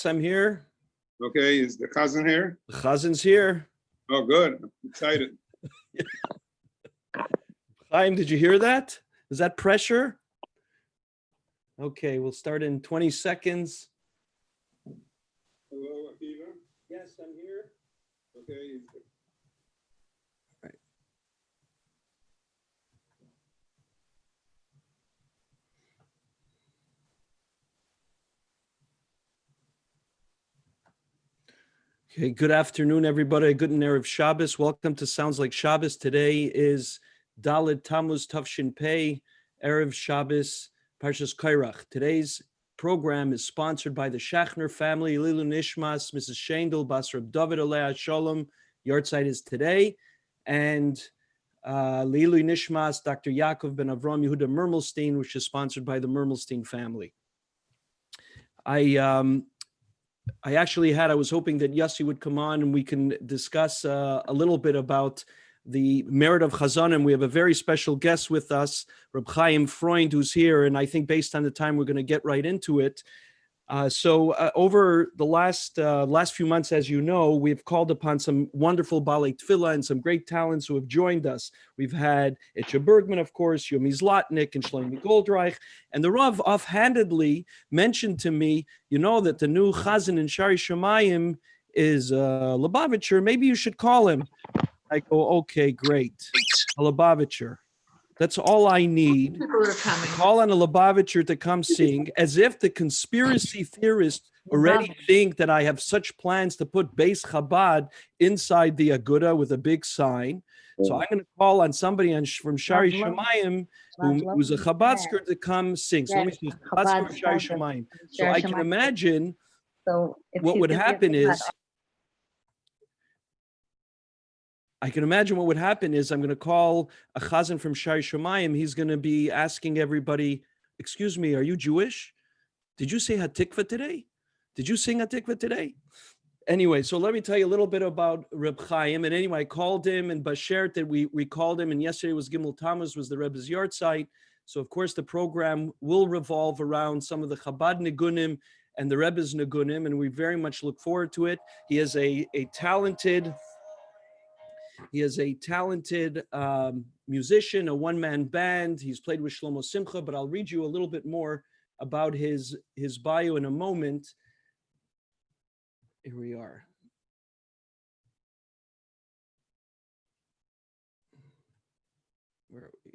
I'm here. Okay, is the cousin here? The cousin's here. Oh, good. I'm excited. Chaim, did you hear that? Is that pressure? Okay, we'll start in 20 seconds. Hello, Akiva? Yes, I'm here. Okay. Right. Okay, good afternoon, everybody. Good Erev Shabbos. Welcome to Sounds Like Shabbos. Today is Dalet Tammuz Tafshin Pei, Erev Shabbos, Parshas Korach. Today's program is sponsored by the Schachner family, liluy nishmas, Mrs. Shaindel, Bas R Dovid Alei Shalom. Yarzteit is today. And liluy nishmas, Dr. Ya'akov ben Avraham Yehuda Mermelstein, which is sponsored by the Mermelstein family. I was hoping that Yossi would come on and we can discuss a little bit about the merit of Chazanim. We have a very special guest with us, Reb Chaim Freund, who's here. And I think based on the time, we're going to get right into it. Over the last few months, as you know, we've called upon some wonderful Balei Tefillah and some great talents who have joined us. We've had Itcha Bergman, of course, Yomi Zlotnick and Shlomi Goldreich. And the Rav offhandedly mentioned to me, you know, that the new Chazan in Shari Shemayim is Lubavitcher. Maybe you should call him. I go, okay, great. A Lubavitcher. That's all I need. Call on a Lubavitcher to come sing, as if the conspiracy theorists already think that I have such plans to put Beis Chabad inside the Agudah with a big sign. So I'm going to call on somebody from Shari Shemayim who's a Chabadsker to come sing. So let me see, Chabadsker Shari Shemayim. So I can imagine what would happen is, I'm going to call a chazan from Shari Shemayim. He's going to be asking everybody, excuse me, are you Jewish? Did you say Hatikva today? Did you sing Hatikva today? Anyway, so let me tell you a little bit about Reb Chaim. And anyway, I called him and Bashert that we called him. And yesterday was Gimel Tammuz, was the Rebbes Yarzteit. So of course the program will revolve around some of the Chabad Niggunim and the Rebbes Niggunim. And we very much look forward to it. He is a talented musician, a one-man band. He's played with Shlomo Simcha, but I'll read you a little bit more about his bio in a moment. Here we are. Where are we?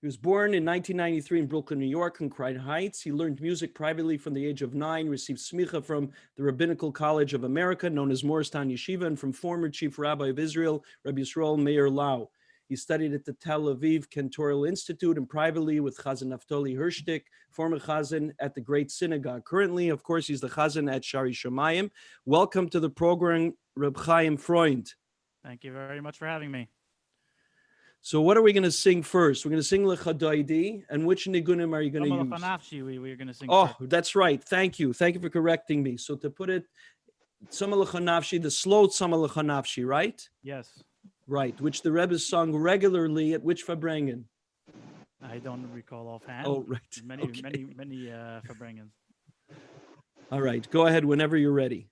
He was born in 1993 in Brooklyn, New York, in Crown Heights. He learned music privately from the age of 9, received smicha from the Rabbinical College of America, known as Morristown Yeshiva, and from former Chief Rabbi of Israel, Rabbi Yisrael Meir Lau. He studied at the Tel Aviv Cantor Institute and privately with Chazan Naftali Hirschtick, former Chazan at the Great Synagogue. Currently, of course, he's the Chazan at Shari Shemayim. Welcome to the program, Reb Chaim Freund. Thank you very much for having me. So what are we going to sing first? We're going to sing LECHA, and which nigunim are you going to use? NAFSHI, we're going to sing Oh, first. that's right. Thank you. Thank you for correcting me. So to put it, LECHA, the slow LECHA, right? Yes. Right, which the Rebbes sung regularly at which Farbrengen? I don't recall offhand. Oh, right. Many Farbrengens. All right, go ahead whenever you're ready.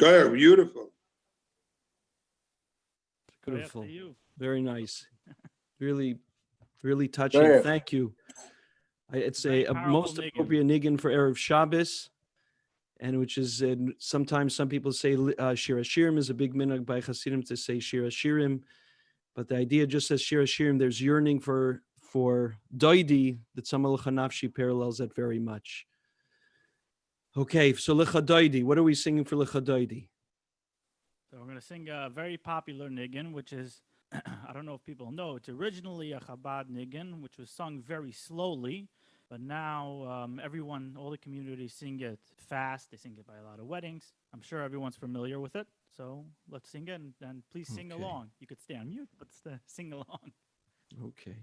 Shkoyer, beautiful. Beautiful. After you. Very nice. Really, really touching. Very. Thank you. It's Very a powerful most niggin. appropriate niggin for Erev Shabbos, and which is sometimes some people say Shir Hashirim is a big minhag by Hasidim to say Shir Hashirim, but the idea just says Shir Hashirim. There's yearning for Doidi. The TZOMOH NAFSHI parallels that very much. Okay, so LECHA Doidi. What are we singing for LECHA Doidi? So we're going to sing a very popular niggin, which is, I don't know if people know, it's originally a Chabad Niggunim, which was sung very slowly, but now everyone, all the community sing it fast. They sing it by a lot of weddings. I'm sure everyone's familiar with it. So let's sing it, and please sing Okay. along. You could stay on mute, but sing along. Okay.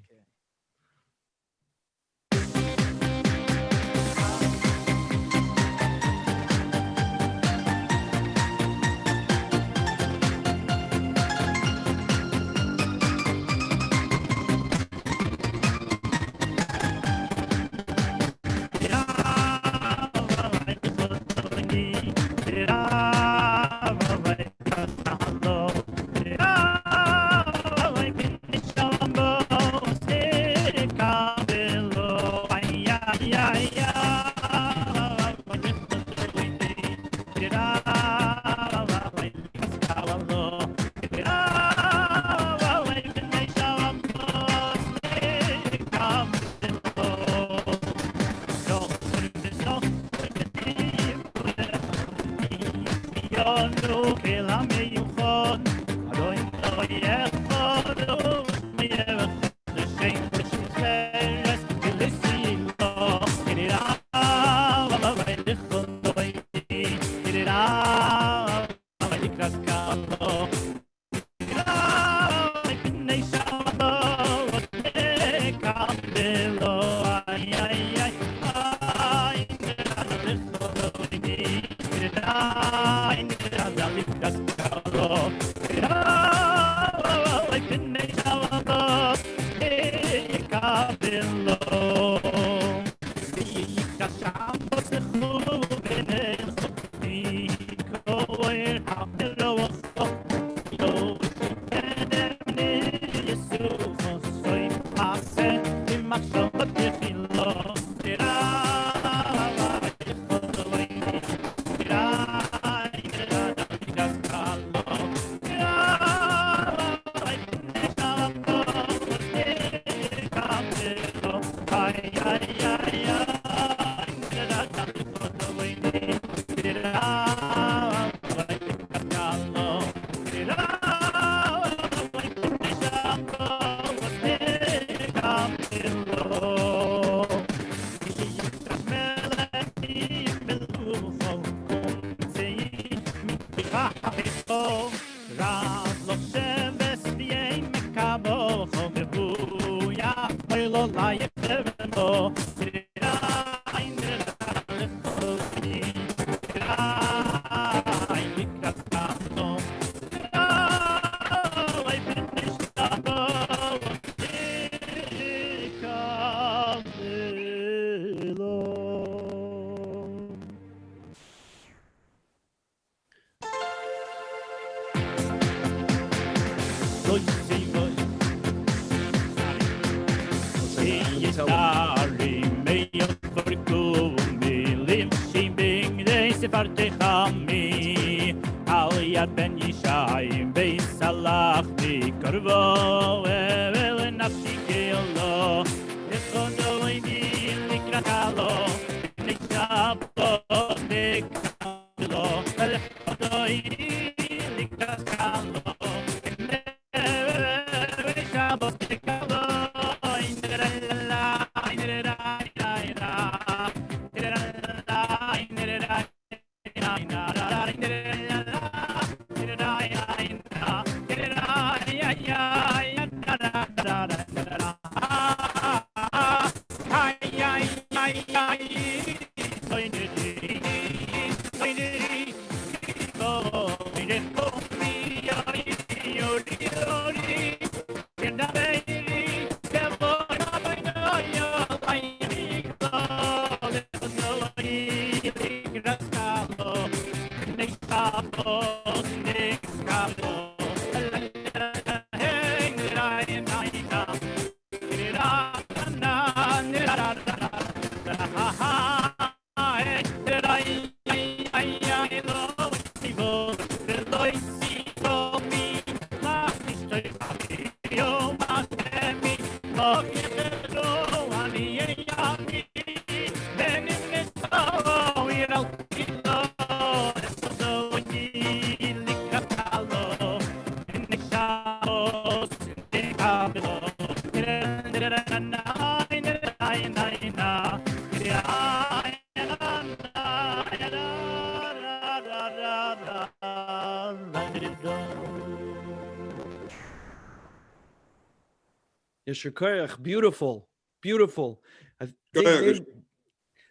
Yossi Korach, beautiful, beautiful. I think maybe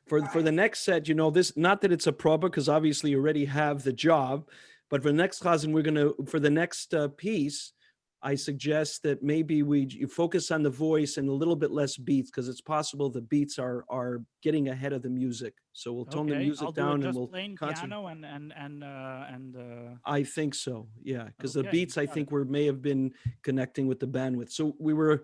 for the next set, you know, this, not that it's a proba, because obviously you already have the job, but for the next chazan, we're gonna, for the next piece, I suggest that maybe you focus on the voice and a little bit less beats, because it's possible the beats are getting ahead of the music. So we'll tone the music down and we'll concentrate. Piano and I think so, yeah, because the beats I think may have been connecting with the bandwidth. So we were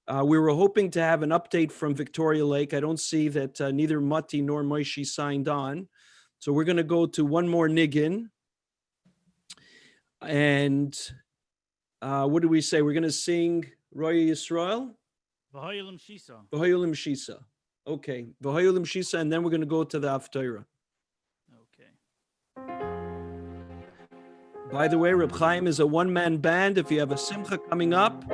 hoping to have an update from Victoria Lake. I don't see that neither Mati nor Moishi signed on. So we're going to go to one more niggin. And what do we say? We're going to sing Roy Yisrael? V'hoyulim Shisa. V'hoyulim Shisa. Okay. V'hoyulim Shisa, and then we're going to go to the Haftarah. Okay. By the way, Reb Chaim is a one-man band. If you have a simcha coming up,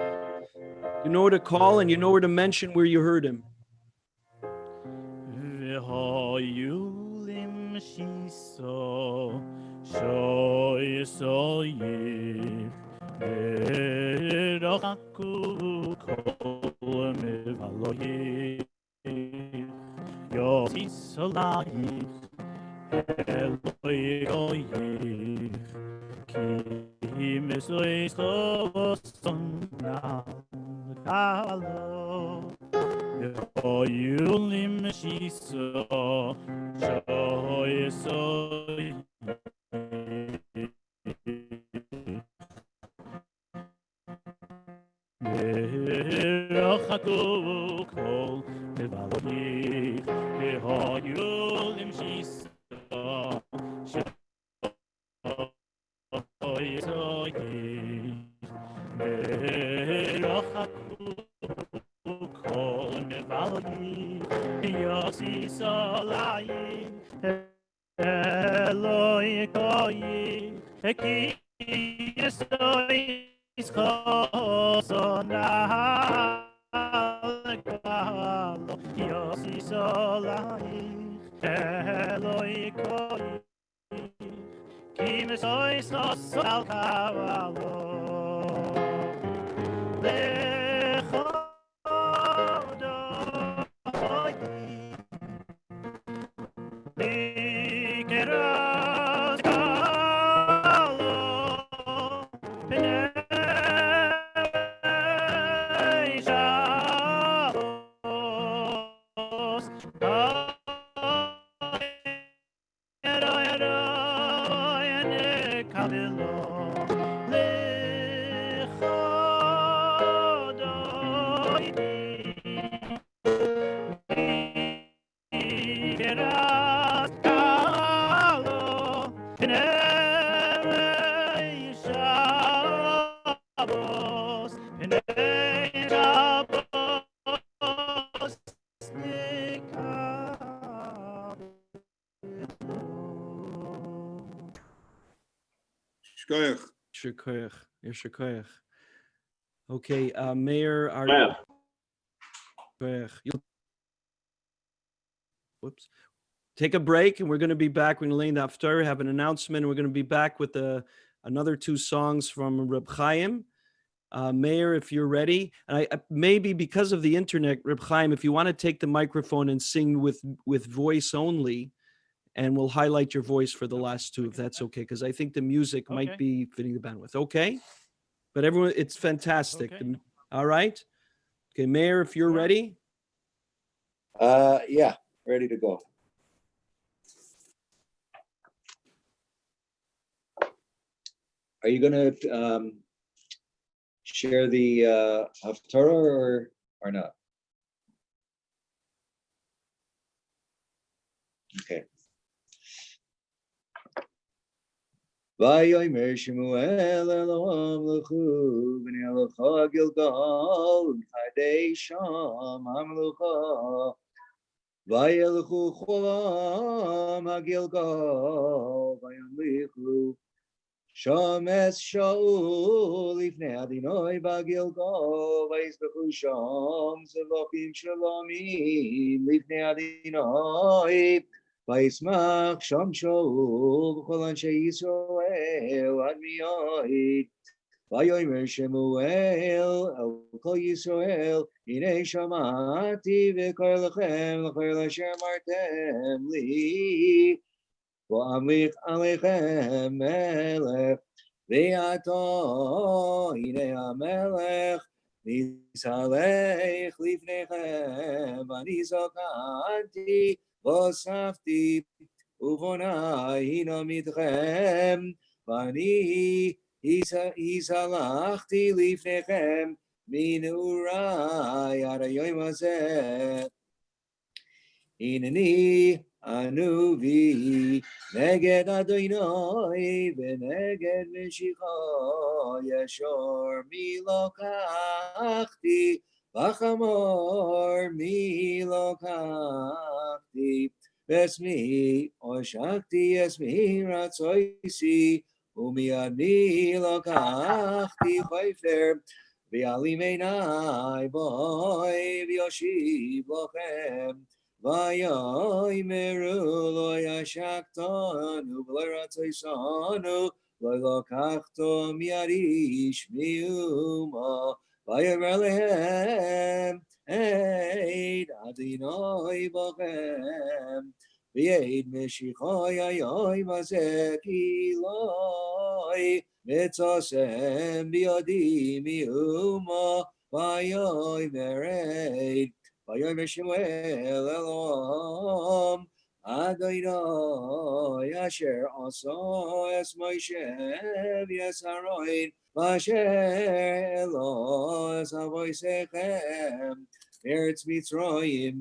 you know where to call and you know where to mention where you heard him. V'hoyulim Shisa, shoysoyev, v'rochaku kol mevaloyev, Yossis olayich, Eloi goyich, ki mesois chosona kalo, v'hoyulim shisa, shoysoyev, v'rochaku kol mevaloyev, v'hoyulim shisa, Yossis olayich, Eloi goyich, ki yesois chosona kalo, Yossis olayich, Eloi goyich, ki Im soy so al kavalo lecho Keras kalo pnei Shabbos Shkoyach. Shikoyach. Shikoyach. Okay, Mayor, are whoops. Take a break, and we're going to be back. We're going to lay in the after, have an announcement, and we're going to be back with another two songs from Reb Chaim. Mayor, if you're ready, and maybe because of the internet, Reb Chaim, if you want to take the microphone and sing with voice only, and we'll highlight your voice for the last two, if that's okay, because I think the music might be fitting the bandwidth. Okay, but everyone, it's fantastic. Okay. All right. Okay, Mayor, if you're ready. Yeah, ready to go. Are you gonna share the Haftarah or not? Okay. Vayomer Shemuel Elohim lechu b'nei lecha Gilgal u'chadei sham hamlucha vayelchu cholam haGilgal vayamlichu sham es Shaul lifnei Adonai b'Gilgal vayisbechu sham zelokim shalomim lifnei Adonai Vayismach Sham Shaul v'chol anshe Yisrael ad miyad Vayomer Shemuel el kol Yisrael Hinei shamati v'kor lechem l'chol asher amartem li v'amlich alechem melech v'ato hinei hamelech nisalech lifnechem ani zokanti Vosafti uvonai namitchem vani isalachti lifnechem min urai ad hayom hazeh hineni anuvi neged Adonai v'neged Meshicha yashor milokachti V'chamor mi lokachti Vesmi oshakti esmi ratzoisi Umiad mi lokachti chayfer V'alim einai boy v'yoshiv lochem V'yoymeru lo yashaktanu v'lo ratzoisanu Lo lokachto miarish miuma Vayomer lehem, eid Adonai bachem, v'eid Meshichai hayom hazeh kiloi, mitzasem biyadi miuma, vayomer eid, vayomer Shemuel Elohim, Adonai asher asa es Moshe v'yesaroin, Vasher Elos Avoisechem Eretz Mitzrayim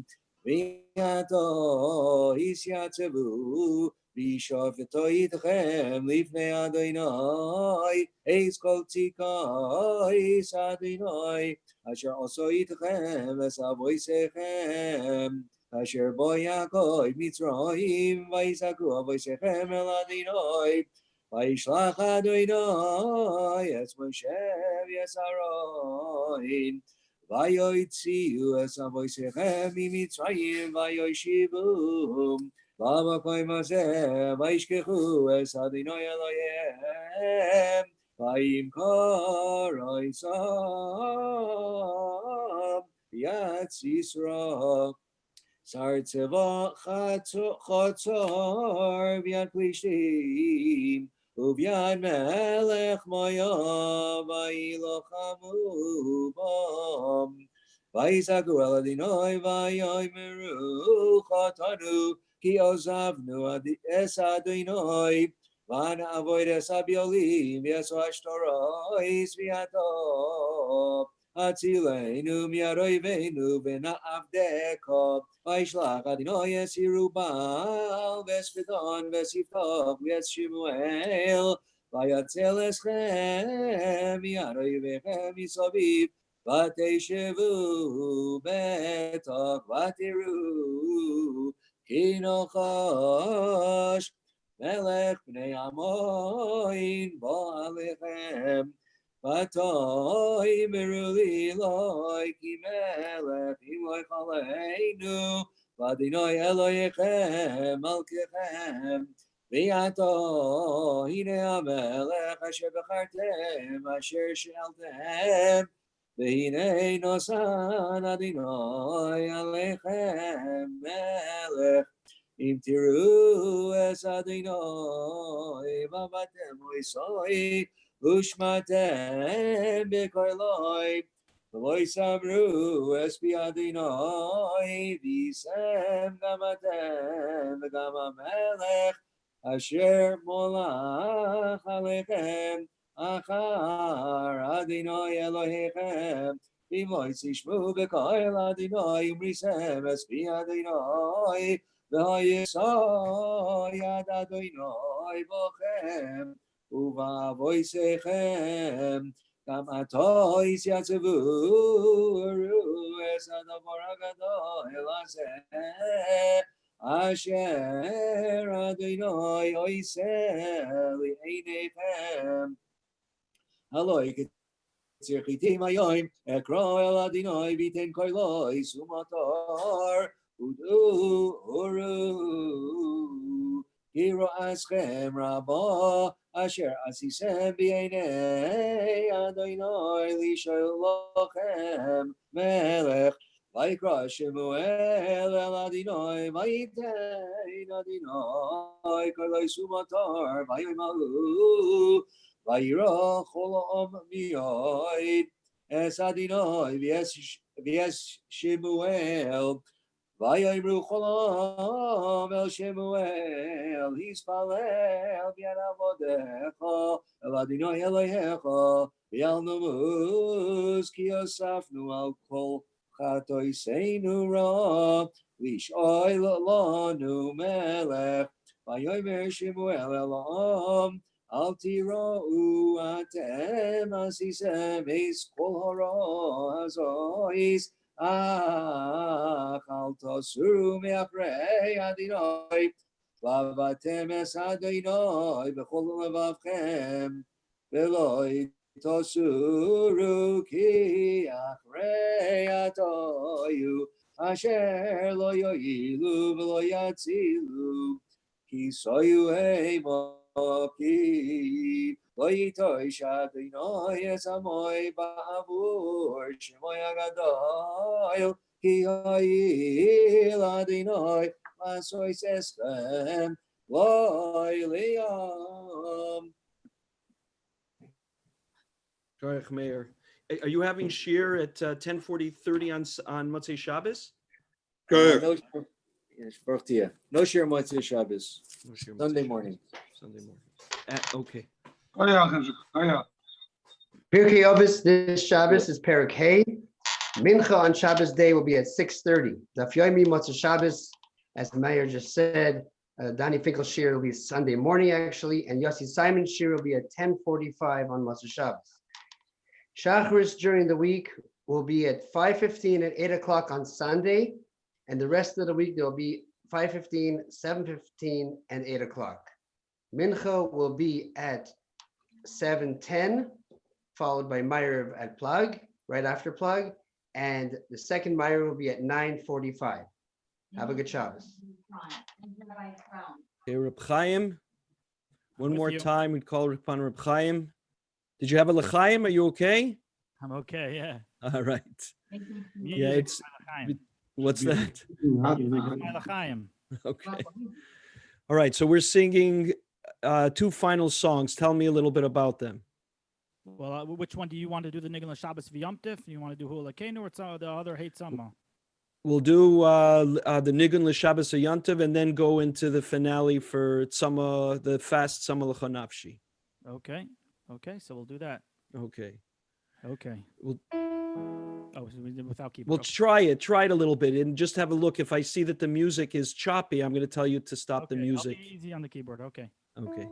V'yato Isyatzevu V'shofeto Yitchem Lifnei Adonai Eis Kol Tzikais Adonai Asher also Yitchem Es Avoisechem Asher Bo Yaakov Mitzrayim V'yisaku Avoisechem El Adonai Vayishlach Adonai es Moshe v'yesaroin Vayoitziu es avoisechem mimitzrayim vayoishivum במקום הזה וישכחו את אדוני אלוהיהם וימכור עיסם ביד סיסרא שר צבא חצור ביד פלישתים וביד מלך מויה וילחמו בם ויזעקו אל אדוני ויאמרו חטאנו כי עזבנו את אדוני ונעבוד את הבעלים ואת השטרות בידו הצילנו מיד אויבינו ונעבדך וישלח אדוני את ירובעל ושפטון ושפתח ואת שמואל ויצל אתכם מיד אויביכם מסביב ותשבו בטח ותראו כי נחש מלך בני עמון בא עליכם ותאמרו ליluy כי מלך ימלך עלינו ואדוני אלוהיכם מלככם ועתה הנה המלך אשר בחרתם אשר שאלתם והנה נוסן אדוני עליכם מלך אם תראו את אדוני ועבדתם ויסוי ושמעתם בקולי ולא יסמרו את פי אדוני וישם גם אתם וגם המלך אשר מולך עליכם אחר אדוני אלוהיכם אם לא תשמעו בקול אדוני ומריסם את פי אדוני ויסע יד אדוני בכם ובבויסכם גם עתה יתייצבו וראו את הדבר הגדול הזה אשר אדוני עושה לעיניכם הלא קציר חיטים היום אקרא אל אדוני ויתן קולו סומתור ודעו וראו כי רועשכם רבה אשר עשיתם בעיני אדוני לשלוחכם מלך ויקרא שמואל אל אדוני ויתן אדוני קולו סומתור ויאמרו וירא כל העם מיד את אדוני ואת שמואל ויאמרו כל העם אל שמואל התפלל ביד עבדיך אל אדוני אלוהיך ואל נמוס כי אספנו על כל חטאינו רע לשאול לנו מלך ויאמר שמואל אל העם אל תיראו אתם עשיתם את כל הרע הזה אך אל תסורו מאחרי אדוני ועבדתם את אדוני בכל לבבכם ולא תסורו כי אחרי הטעויות אשר לא יועילו ולא יצילו כי סויו כי לא יטוש אדוני את עמי בעבור שמוי הגדול כי יועיל אדוני לעשות אתכם ליום. Korach Meir. Are you having shir at 10:30 on Motzei Shabbos? Good. No shir Motzei Shabbos. No shir Sunday Motzei morning. Shabbos. Sunday morning. Okay. Pirkei Avos this Shabbos is Pirkei. Mincha on Shabbos day will be at 6:30. Daf Yomi Motzei Shabbos, as the mayor just said, Danny Finkel shir will be Sunday morning actually, and Yossi Simon shir will be at 10:45 on Motzei Shabbos. Shacharis during the week will be at 5:15 and 8 o'clock on Sunday, and the rest of the week there will be 5:15, 7:15, and 8 o'clock. Mincha will be at 7:10, followed by Ma'ariv at Plug, right after Plug, and the second Ma'ariv will be at 9:45. Have a good Shabbos. Okay, Reb Chaim. One with more you. time, we'd call upon Reb Chaim. Did you have a L'chaim? Are you okay? I'm okay, yeah. All right. Yeah, Music it's is my L'chaim. what's that? Music is my L'chaim. Okay. All right. So we're singing two final songs. Tell me a little bit about them. Well, which one do you want to do? The Niggun Shabbos V'Yomtiv? You want to do Hula Kenu or the other Hate Sama? We'll do the Niggun L'Shabbos Yantiv and then go into the finale for Tzama, the fast Tzama L'cha NAFSHI. Okay. Okay, so we'll do that. Okay. Okay. We'll- Oh, so we did without keyboard. We'll try it a little bit and just have a look. If I see that the music is choppy, I'm going to tell you to stop the Okay, music. I'll be easy on the keyboard. Okay. Okay.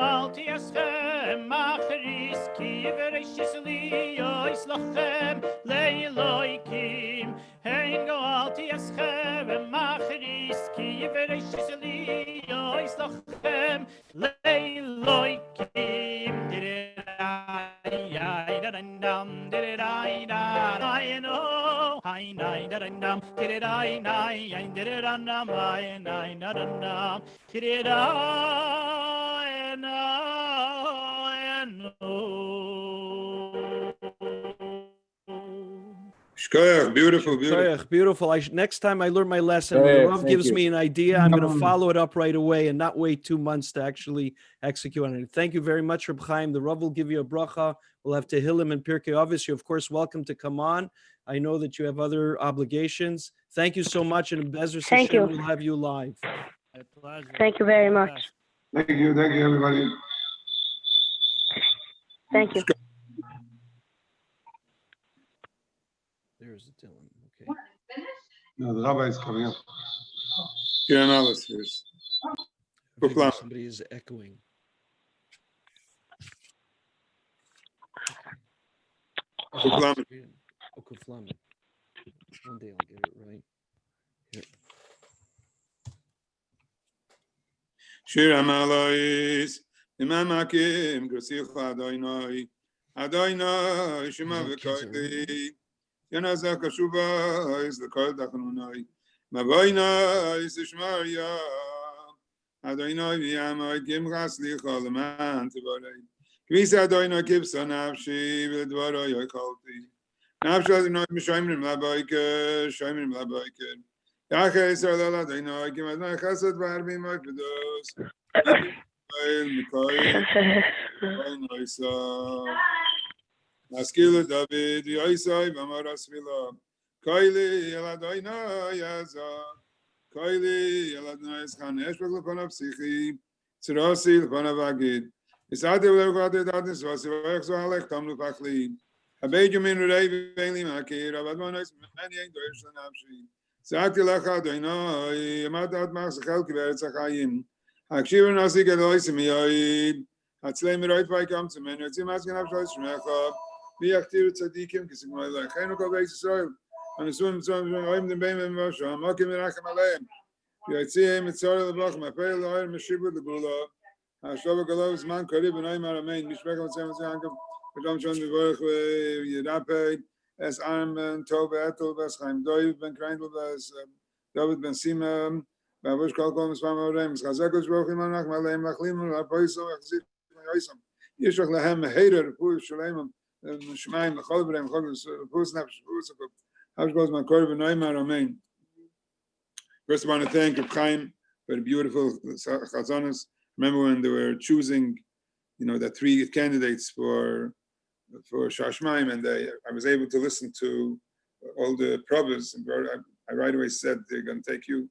alti eschem machris ki verishis li yois lochem liluy kim hein go alti eschem machris ki verishis li yois lochem liluy kim dirai dam dirai da no hai nai dam dirai nai dirai dam hai nai dam Shkoyach, beautiful, beautiful. Koyach, beautiful. Next time I learn my lesson, when the Koyach, Rav thank gives you. me an idea, I'm going to follow it up right away and not wait 2 months to actually execute on it. Thank you very much, Reb Chaim. The Rav will give you a bracha. We'll have Tehillim and Pirkei Avos. You're, of course, welcome to come on. I know that you have other obligations. Thank you so much, and Bezer Thank Hashem you. will have you live. My pleasure. Thank you very All the much. best. Thank you, everybody. Thank you. There's the Dylan. Okay. No, the rabbi is coming up. Here analysis. Kuflam. Somebody is echoing. Kuflam. Oh, Kuflam. One day I'll get it right. Here. Shir Amalais, Imam Hakim, Grasicha Adonai, Adonai, Shema V'Koili, Yanazak Kashuba, is the Kol Dachanunai, Mavoina, is the Shmaria, Adonai V'Yamai, Kim Chaslicha, Leman Tivarei, Kvis Adonai Kibsa Nafshi, V'Dvaro Yoikolti, Nafshi Adonai M'Shoimrim Labaike, Shoimrim Labaike, Yachai Yisrael Adonai, Kim Adonai Chesed V'Arbi Mokvedos, Mikoil, Noisa, Maskil David, Yossi, V'Amaras Vila, Koili, Eladonai Yaza, Koili, Eladonai Chanesh, V'Lepanav Psichi, Tzirasi, Lepanav Agid, Isati V'Levgade Dadis, Vasivayach Zohalech, Tamlu Pachli, Habed Yumin Rei V'Eli Makir, Avadmonis, Many Doish Nafshi, Zati Lecha Adonai, Yamadat Mach Zechel Kiveretz HaChayim, Hakshiv Nasi Gedois Miyoid, Hatzlei Miroit Vaikam Tzemen, Yotzim Asken Avshois Shmecha, V'Yachtir Tzadikim, Kisigmai Lechenu Kol Beis Yisrael, Anusum Tzom Oim Dem Moshe, Hamokim Mirachem Aleim, V'Yotziim Mitzorah Lebach, Mapei Loher Meshibu Lebula, Hashlova Golov Zman Korib V'Noim Aramein, Mishmech Mitzem Yankov, V'Dom Shon V'Vorech V'Yirapei, Es Arm Ben Tov Etel, Ves Chaim Doiv Ben Kreindl, Ves Dovid Ben Sima, Bavush Kol Kol Mitzvah Morem, Chazekos Rochim Anach Maleim Lachlim, Rapoiso Achzit Yoisam, Yishach Lahem Heder, Pur Shuleimim, Shemaim, Chol Vrem, Chol Pus Nefesh, Pusakov, How's goes my Korib Noimar Amen. First, I want to thank Reb Chaim for the beautiful chazanas. Remember when they were choosing, the 3 candidates for Shashmaim, and I was able to listen to all the prophets, and I right away said they're going to take you.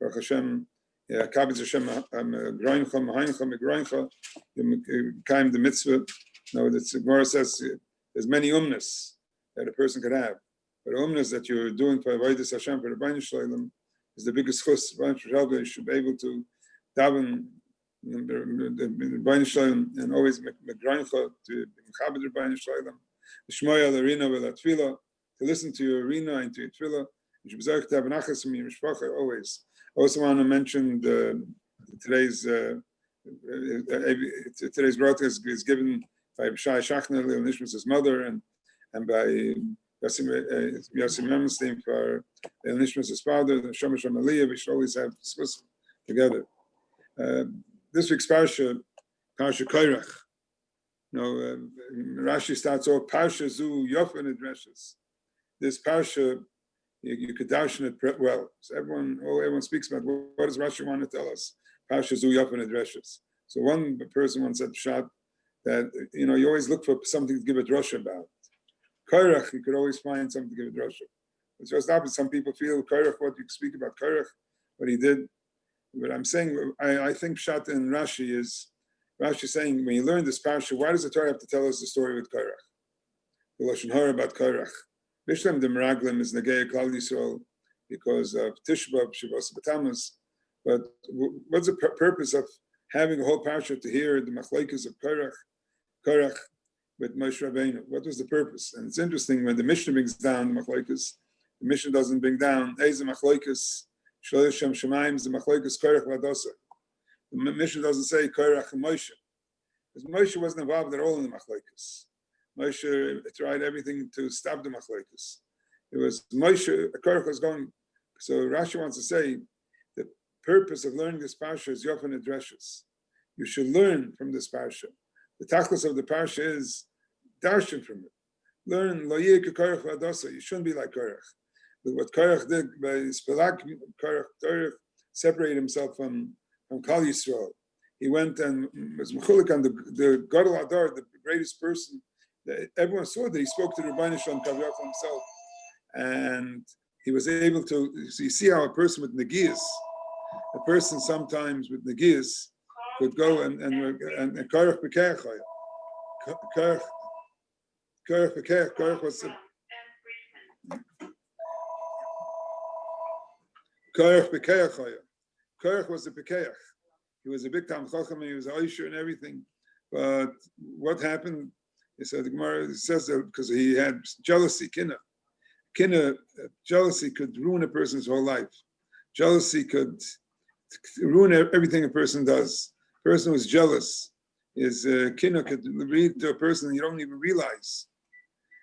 Baruch Hashem, Kabbalah Hashem, Groincha, Maheincha, Groincha, Kaim the mitzvah. The Gemara says there's many umnas that a person could have, but umnas that you're doing for Avodas Hashem for the Rebbeinu Shalom is the biggest chus. You should be able to daven the Rebbeinu Shalom and always Groincha to Chabad Rebbeinu Shalom, the Shmoya L'arina V'Latfila, to listen to your arena and to your tefillah. You should be to have nachas from your mishpacha always. I also want to mention today's broadcast is given by Shaya Schachner, nishmas' mother, and by Yossi and Mermelstein for nishmas' father. The Shomash Aliyah. We should always have discuss together. This week's parsha Korach. Rashi starts off Parsha Zu Yofen Adreshes. This parsha, you could darshan it well. So everyone speaks about what does Rashi want to tell us. Parsha Zu Yofen Adreshes. So one person once said shot that you always look for something to give a drush about. Korach, you could always find something to give a drush. It's just opposite. Some people feel Korach, what you speak about Korach, what he did. But I'm saying, I think Pshat in Rashi is saying, when you learn this parsha, why does the Torah have to tell us the story with Korach? The Lashon Hara about Korach. Bishlam de Meraglim is Negei Klal Yisrael because of Tishba, Shabbos Tammuz. But what's the purpose of having a whole parsha to hear the machlokes of Korach with Moshe Rabbeinu. What was the purpose? And it's interesting when the Mishnah brings down the machlokes, the Mishnah doesn't bring down Eiz machlokes Shlosh Shem Shemaim the machlokes Korach Vadosa. The Mishnah doesn't say Korach and Moshe, because Moshe wasn't involved at all in the machlokes. Moshe tried everything to stop the machlokes. It was Moshe. Korach was going. So Rashi wants to say the purpose of learning this parsha is Yochanan Dreshes. You should learn from this parsha. The tachlis of the parsha is darshan from it. Learn lo yeh Korach v'adosa. You shouldn't be like Korach. But what Korach did by Spelak, Korach separated himself from Kal Yisrael. He went and was mechulik on the Gadol Adar, the greatest person. That everyone saw that he spoke to the Rebbeinu Shalom Kaviyach himself, and he was able to. So you see how a person with negias, a person sometimes with negias, could go and Korach Pekeach Korach was the Korach Pekeach Korach was the Pekeach. He was a big Tam Chacham, he was a Oisher and everything. But what happened? So the Gemara says that because he had jealousy, jealousy could ruin a person's whole life. Jealousy could ruin everything a person does. A person who's jealous is kinna could lead to a person you don't even realize.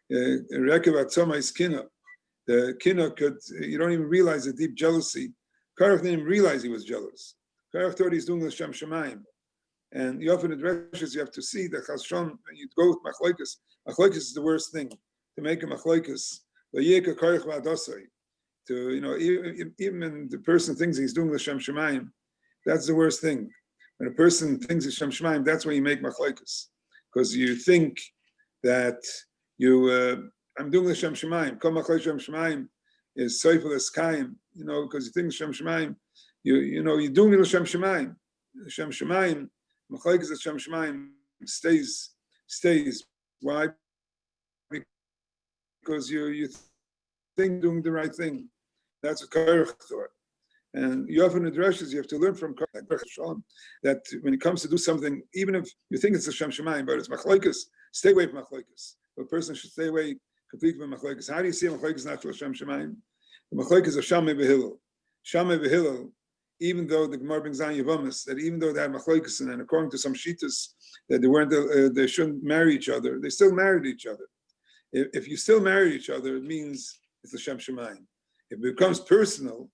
Rekev atzoma is kinna. The kinna could you don't even realize the deep jealousy. Korach didn't even realize he was jealous. Korach thought he's doing the Shem Shemaim. And you often addresses, you have to see the Chashon, when you go with machlokes. Machlokes is the worst thing. To make a machlokes, to, even when the person thinks he's doing the Shem Shemaim, that's the worst thing. When a person thinks it's Shem Shemaim, that's when you make machlokes. Because you think that I'm doing the Shem Shemaim. Kol machlokes Shem Shemaim is Seifel Eskaim, because you think Shem Shemaim, you're doing the Shem Shemaim. Shem Shemaim, machlokes of Shem Shemaim stays. Why? Because you think doing the right thing. That's what Korach thought. And you often addresses, you have to learn from Korach that when it comes to do something, even if you think it's a Shem Shemaim, but it's machlokes, stay away from machlokes. A person should stay away completely from machlokes. How do you see machlokes not to Shem Shemaim? The machlokes of Shammai v'Hillel. Shammai v'Hillel, even though the Gemara brings down Yavamis, that even though they had machlokes, and according to some shittas, that they shouldn't marry each other, they still married each other. If you still marry each other, it means it's the Shem Shemaim. If it becomes personal,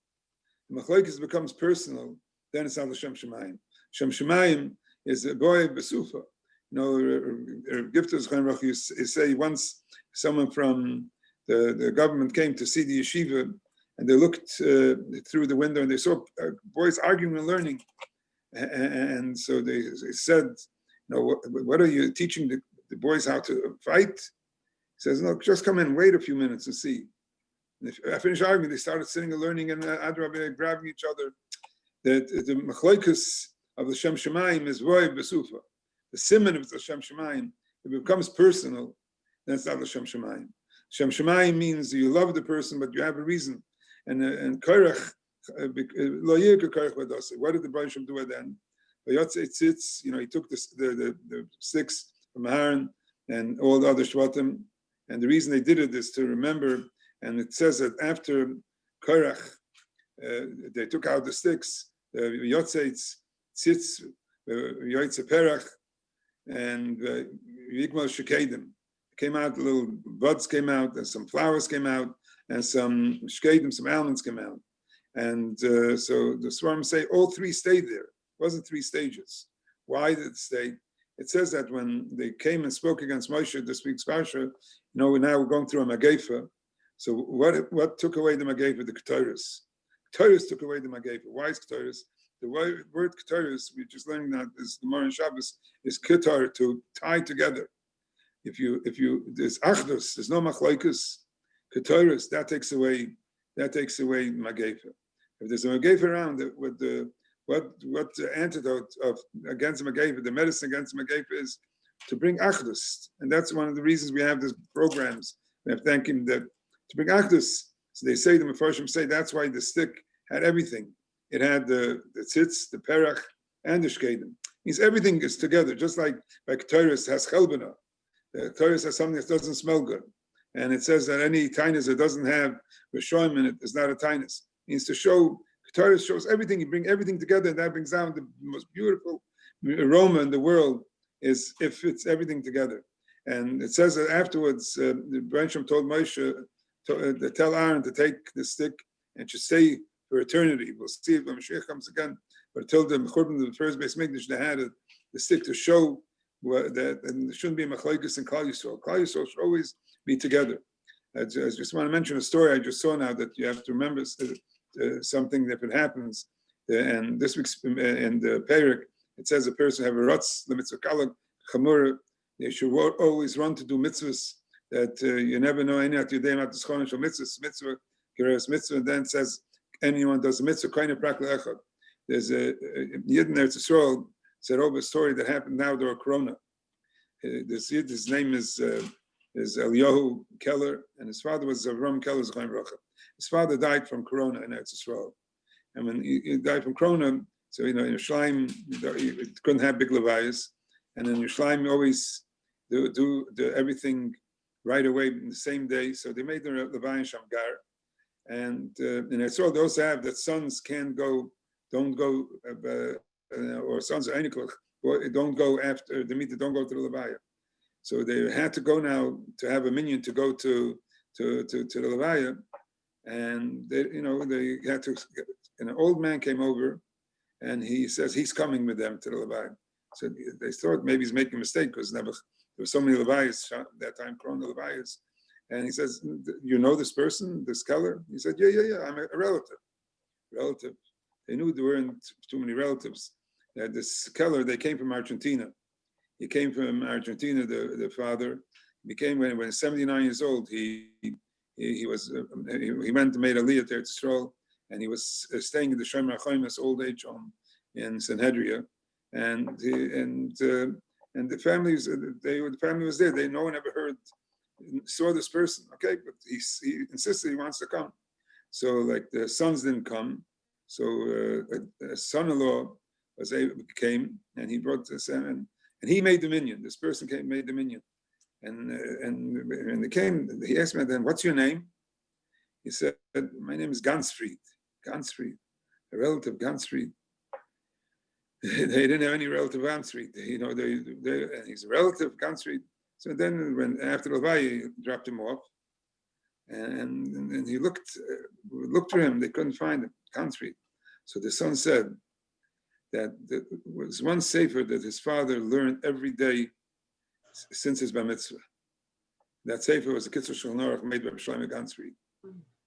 machlokes becomes personal, then it's not the Shem Shemaim. Shem Shemaim is a boy besufa. Giftas Chaim you say once someone from the government came to see the yeshiva, and they looked through the window and they saw boys arguing and learning, and so they said, what are you teaching the boys how to fight? He says, no, just come in, wait a few minutes and see. And if I finished arguing, they started sitting and learning and grabbing each other. The machlokes of the Shem Shemaim is voy besufa. The siman of the Shem Shemaim, if it becomes personal, then it's not the Shem Shemaim. Shem Shemaim means you love the person, but you have a reason. And Korach, lo yeh Korach v'adosei. What did the Baruch Shem do then? Yarzteit, he took the sticks from Aaron and all the other Shvatim, and the reason they did it is to remember. And it says that after Korach, they took out the sticks, Yarzteit, tzitz, Yaitze Perach, and Yigmal Shekedim. Came out, little buds came out, and some flowers came out, and some shkedim, some almonds came out. And so the Svarim say all three stayed there. It wasn't 3 stages. Why did it stay? It says that when they came and spoke against Moshe this week's parsha, we're now going through a Magefa. So what took away the Magefa? The Ketores. Ketores took away the Magefa. Why is Ketores? The word Ketores, we're just learning that this Gemara in Shabbos, is Ketar, to tie together. If there's Achdus, there's no Machlokes, Ketores, that takes away Magefa. If there's a Magefa around, what the antidote against Magefa, the medicine against Magefa is to bring Achdus. And that's one of the reasons we have these programs. We have to thank him that to bring Achdus. So they say, the Mefarshim say, that's why the stick had everything. It had the tzitz, the perach, and the shkedim. Means everything is together, just like Taurus has chelbana. Taurus has something that doesn't smell good. And it says that any tinus that doesn't have Rishoim in it is not a tinus. It means to show, Taurus shows everything, you bring everything together, and that brings down the most beautiful aroma in the world is if it's everything together. And it says that afterwards, the Bransham told Moshe to tell Aaron to take the stick and to stay for eternity. We'll see if Mashiach comes again. But until the Churban of the first base Mikdash, they had the stick to show that, and there shouldn't be a machlokes and Klal Yisrael. Klal Yisrael should always be together. I just want to mention a story I just saw now that you have to remember something that if it happens. And this week's in the Perek, it says a person have a rotz, the mitzvah kalak, chamura, they should always run to do mitzvahs that you never know any at yudayim at the scholen shel mitzvah, geras mitzvah, and then it says anyone does a mitzvah, kind of prakla echad. There's a Yid in Eretz Yisrael said over a story that happened now during Corona. This Yid, his name is Eliyahu Keller, and his father was Avraham Keller's Chaim Freund. His father died from Corona in Eretz Yisrael. And when he died from Corona, so in Yerushalayim, you couldn't have big levayas. And in Yerushalayim, you always do everything right away in the same day. So they made the levaya Shamgar. And in Yisrael, they also have that sons don't go, or sons are don't go after the meter, don't go to the levaya. So they had to go now to have a minion to go to the levaya. And they had to, and an old man came over and he says he's coming with them to the levaya. So they thought maybe he's making a mistake because there were so many levayas that time, Corona levayas. And he says, you know this person, this Keller? He said, yeah, I'm a relative. They knew there weren't too many relatives. This Keller, they came from Argentina. He came from Argentina, the father. He came when he was 79 years old. He went and made Aliyah to Eretz Yisrael, and he was staying in the Shomer HaChaim's old age home in Sanhedria. And the family was there. No one ever saw this person. Okay, but he insisted he wants to come. So like the sons didn't come. So a son-in-law came and he brought the son, and he made the minyan. This person made the minyan. And they came, he asked me then, what's your name? He said, my name is Gansfried, a relative Gansfried. They didn't have any relative Gansfried. And he's a relative Gansfried. So then after the Levaya, he dropped him off. And he looked for him, they couldn't find him, Gansfried. So the son said that there was one sefer that his father learned every day since his bar mitzvah. That sefer was a Kitzur Shulchan Aruch made by Shlomo Gansfried.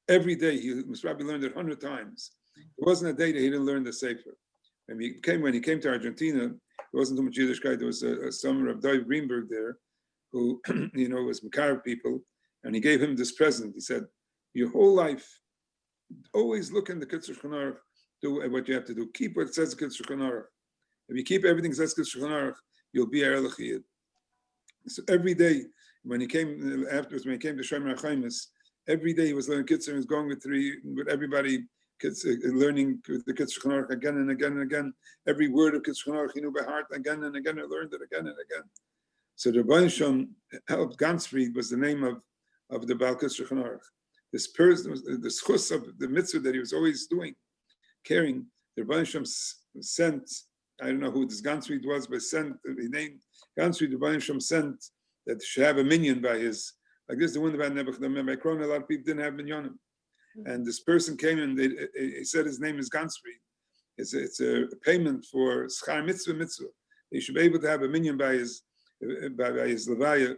Every day he must probably learned it 100 times. There wasn't a day that he didn't learn the sefer. When he came to Argentina, there wasn't too much Yiddish guy. There was a summer of David Greenberg there, who was Makar people, and he gave him this present. He said, "Your whole life, always look in the Kitzur Shulchan Aruch. Do what you have to do. Keep what it says in Kitzur Shulchan Aruch. If you keep everything that says Kitzur Shulchan Aruch, you'll be a LECHA." So every day, when he came to Shomer HaChaimos, every day he was learning Kitzur. He was going with everybody, learning the Kitzur Shulchan Aruch again and again and again. Every word of Kitzur Shulchan Aruch he knew by heart again and again, and learned it again and again. So the Rebbeinu Shem helped. Gansfried was the name of the Baal Kitzur Shulchan Aruch. This person, the schus of the mitzvah that he was always doing, caring. The Rebbeinu Shem sent, I don't know who this Gansfried was, but sent the name Gansfried. The Rebbeinu Shem sent that should have a minyan by his, like this, the one about Nebuchadnezzar. By Corona, a lot of people didn't have minyanim. And this person came and he said his name is Gansfried. It's a payment for schar mitzvah. He should be able to have a minyan by his levaya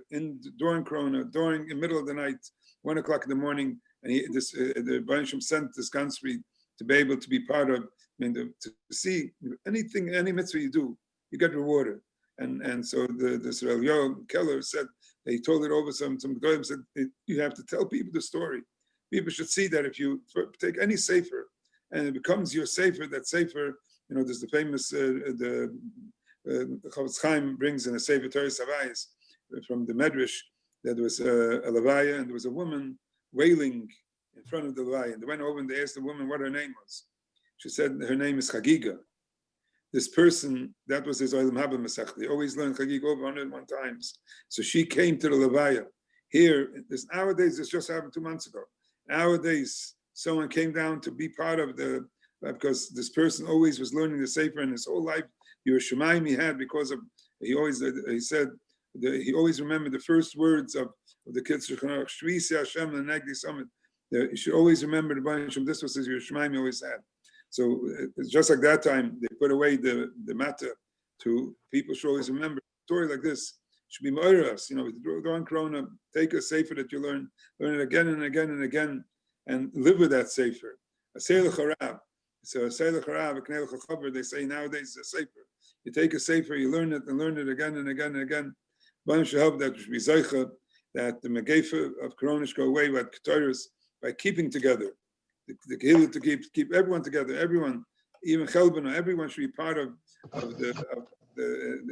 during Corona, in the middle of the night, 1 o'clock in the morning. And the Rebbeinu Shem sent this Gansfried to be able to be part of, to see anything, any mitzvah you do, you get rewarded. And so this Eliyahu Keller said, he told it over some Gedolim, said, you have to tell people the story. People should see that if you take any sefer and it becomes your sefer, that sefer, there's the famous, the Chavetz Chaim brings in a sefer Torah Savayis from the Medrash, that there was a levaya and there was a woman wailing in front of the levaya. And they went over and they asked the woman what her name was. She said her name is Chagiga. this person, that was his Olam Haba Masech. He always learned Chagig over 101 times. So she came to the Levaya. Here, nowadays, this just happened 2 months ago. Nowadays, someone came down to be part of because this person always was learning the Sefer in his whole life. Yerushalayim he had because of, he always remembered the first words of the kids of Chanach, Shvisi Hashem and Negdi Summit. You should always remember the Banishim. This was his Yerushalayim he always had. So it's just like that time, they put away the matter to people should always remember. A story like this should be ma'oras, during Corona, take a sefer that you learn it again and again and again, and live with that sefer. A sefer charav. So a sefer charav, a knei lechachaber, they say nowadays it's a sefer. You take a sefer, you learn it and learn it again and again and again. One should help that should be zeicha, that the megefa of Corona should go away with Ketoros by keeping together. The kehillah to keep everyone together, everyone, even chelbana, everyone should be part of the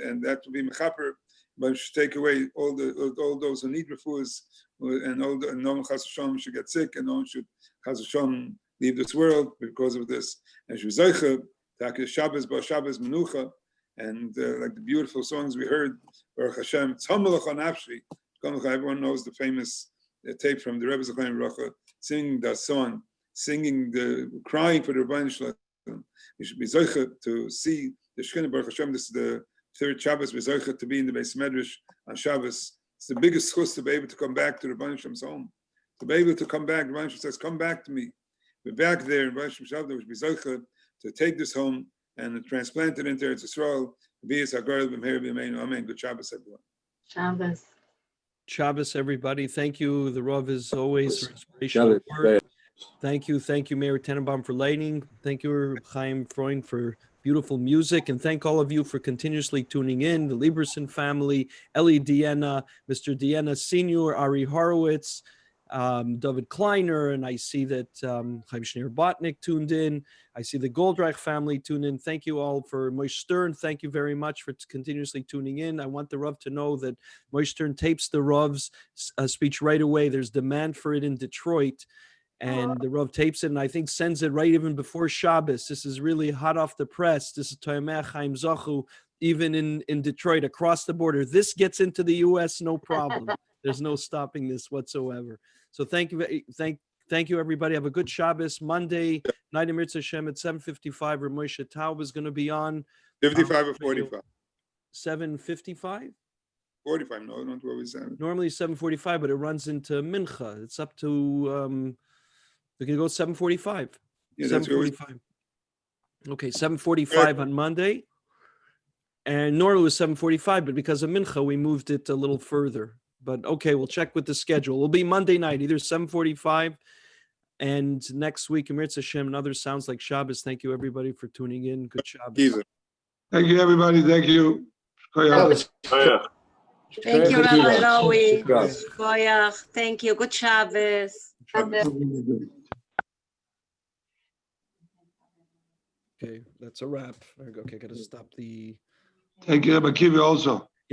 and that will be mechaper. But should take away all those who need refuahs, and no one chas v'shalom should get sick, and no one should chas v'shalom leave this world because of this. And should zeicha take Shabbos menucha, and like the beautiful songs we heard, Baruch Hashem, TZOMOH NAFSHI. Everyone knows the famous tape from the Rebbes singing that song, crying for the Rebbeinu Shalom. We should be zeicha to see the Shekhinah Baruch Hashem. This is the third Shabbos. We're zeicha to be in the Beis Medrash on Shabbos. It's the biggest chus to be able to come back to the Rebbeinu Shalome's home. To be able to come back, the Rebbeinu Shalom says, "Come back to me." We're back there in Rebbeinu Shalom. We should be zeicha to take this home and transplant it into Eretz Yisrael. Amen. Good Shabbos, everyone. Shabbos. Shabbos, everybody. Thank you. The Rav, as always, for inspirational work. Thank you, Mayor Tenenbaum, for lighting. Thank you, Chaim Freund, for beautiful music. And thank all of you for continuously tuning in. The Lieberson family, Ellie Deanna, Mr. Deanna Sr., Ari Horowitz, David Kleiner, and I see that Chaim Schneer Botnick tuned in. I see the Goldreich family tuned in. Thank you all for Moshe Stern. Thank you very much for continuously tuning in. I want the Rav to know that Moshe Stern tapes the Rav's speech right away. There's demand for it in Detroit. And the Rav tapes it and I think sends it right even before Shabbos. This is really hot off the press. This is Toyameh Chaim Zachu, even in Detroit, across the border. This gets into the U.S., no problem. There's no stopping this whatsoever. So thank you, everybody. Have a good Shabbos. Monday, night of Mirza Hashem at 7:55. Ramosha Taub is going to be on. 55 or 45? 7:55? 45, no, not what we said. Normally 7:45, but it runs into Mincha. It's up to... we can go 7:45. Yeah, 7:45. Okay, 7:45 on Monday. And normally it was 7:45, but because of Mincha, we moved it a little further. But okay, we'll check with the schedule. It'll be Monday night, either 7:45. And next week, Amir Hashem, another Sounds Like Shabbos. Thank you, everybody, for tuning in. Good Shabbos. Thank you, everybody. Thank you. Thank you, Rabbi Lowy. Koyach. Thank you. Good Shabbos. Okay, that's a wrap. Okay, got to stop the... Thank you, Rabbi Kiva, also.